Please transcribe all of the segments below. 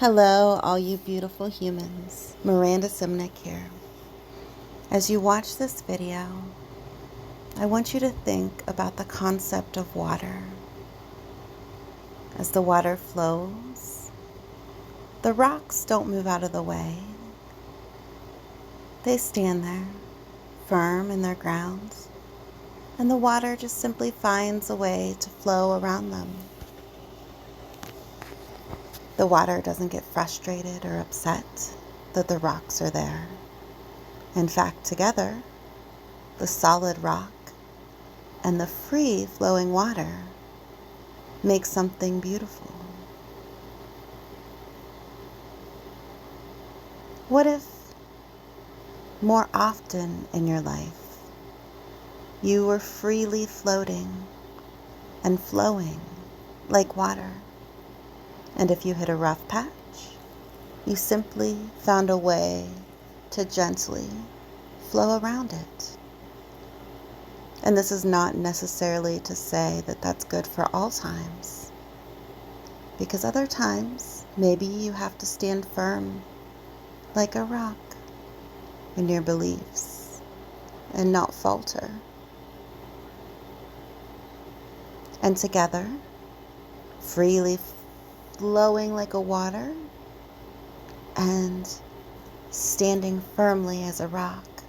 Hello, all you beautiful humans. Miranda Simnick here. As you watch this video, I want you to think about the concept of water. As the water flows, the rocks don't move out of the way. They stand there, firm in their ground, and the water just simply finds a way to flow around them. The water doesn't get frustrated or upset that the rocks are there. In fact, together, the solid rock and the free-flowing water make something beautiful. What if more often in your life you were freely floating and flowing like water, and if you hit a rough patch, you simply found a way to gently flow around it? And this is not necessarily to say that that's good for all times, because other times maybe you have to stand firm like a rock in your beliefs and not falter. And together, freely flowing like a water and standing firmly as a rock,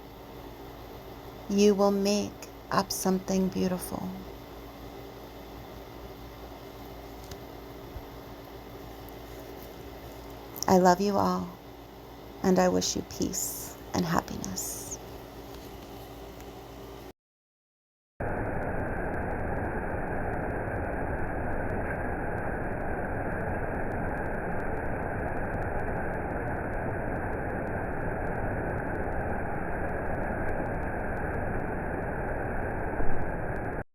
you will make up something beautiful. I love you all, and I wish you peace and happiness.